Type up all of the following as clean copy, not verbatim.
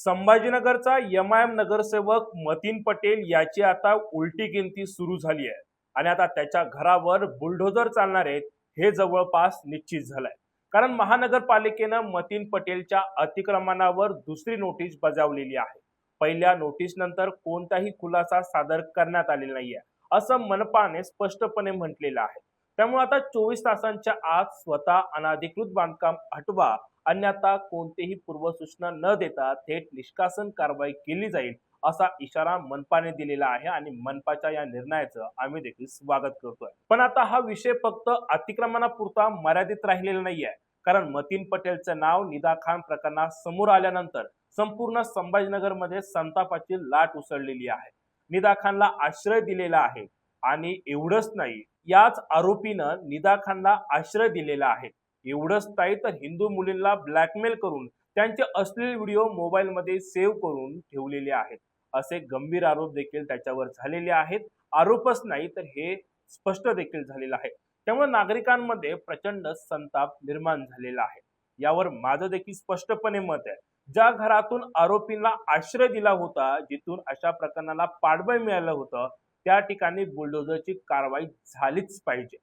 संभाजीनगरचा MIM नगरसेवक मतीन पटेल याची आता उलटी गिनती सुरू झाली आहे आणि आता त्याच्या घरावर बुलडोझर चालणार आहेत हे जवळपास निश्चित झालंय. कारण महानगरपालिकेनं मतीन पटेलच्या अतिक्रमणावर दुसरी नोटीस बजावलेली आहे. पहिल्या नोटीस नंतर कोणताही खुलासा सादर करण्यात आलेला नाहीये असं मनपाने स्पष्टपणे म्हटलेलं आहे. त्यामुळे आता 24 तासांच्या आत स्वतः अनधिकृत बांधकाम हटवा अन्यथा कोणतेही पूर्वसूचना न देता थेट निष्कासन कारवाई केली जाईल असा इशारा मनपाने दिलेला आहे आणि मनपाच्या या निर्णयाचं आम्ही देखील स्वागत करतोय. पण आता हा विषय फक्त अतिक्रमणापुरता मर्यादित राहिलेला नाहीये. कारण मतीन पटेलचं नाव निदा खान प्रकरणात समोर आल्यानंतर संपूर्ण संभाजीनगरमध्ये संतापाची लाट उसळलेली आहे. निदा खानला आश्रय दिलेला आहे आणि एवढंच नाही, याच आरोपीनं निदा खानला आश्रय दिलेला आहे. एवढंच नाही तर हिंदू मुलींना ब्लॅकमेल करून त्यांचे अश्लील व्हिडिओ मोबाईलमध्ये सेव्ह करून ठेवलेले आहेत असे गंभीर आरोप देखील त्याच्यावर झालेले आहेत. आरोपच नाही तर हे स्पष्ट देखील झालेलं आहे. त्यामुळे नागरिकांमध्ये प्रचंड संताप निर्माण झालेला आहे. यावर माझं देखील स्पष्टपणे मत आहे, ज्या घरातून आरोपींना आश्रय दिला होता, जिथून अशा प्रकरणाला पाठबळ मिळालं होतं, त्या ठिकाणी बुलडोझरची कारवाई झालीच पाहिजे.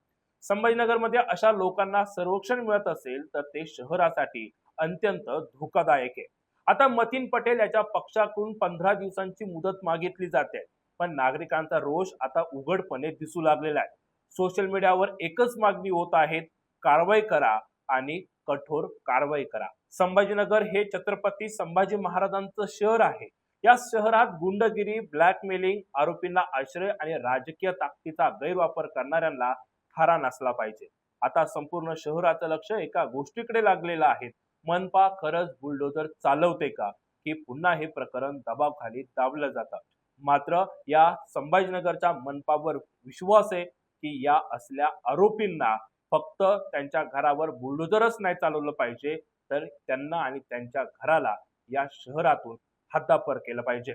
संभाजीनगरमध्ये अशा लोकांना संरक्षण मिळत असेल तर ते शहरासाठी अत्यंत धोकादायक आहे. आता मतीन पटेल याच्या पक्षाकडून 15 दिवसांची मुदत मागितली जाते, पण नागरिकांचा रोष आता उघडपणे दिसू लागलेला आहे. सोशल मीडियावर एकच मागणी होत आहे, कारवाई करा आणि कठोर कारवाई करा. संभाजीनगर हे छत्रपती संभाजी महाराजांचं शहर आहे. या शहरात गुंडगिरी, ब्लॅकमेलिंग, आरोपींना आश्रय आणि राजकीय ताकदीचा गैरवापर करणाऱ्यांना थारा नसला पाहिजे. आता संपूर्ण शहराचं लक्ष एका गोष्टीकडे लागलेलं आहे, मनपा खरंच बुलडोझर चालवते का, की पुन्हा हे प्रकरण दबावाखाली दाबलं जातं. मात्र या संभाजीनगरच्या मनपावर विश्वास आहे की या असल्या आरोपींना फक्त त्यांच्या घरावर बुलडोझरच नाही चालवलं पाहिजे, तर त्यांना आणि त्यांच्या घराला या शहरातून हद्दपार केलं पाहिजे.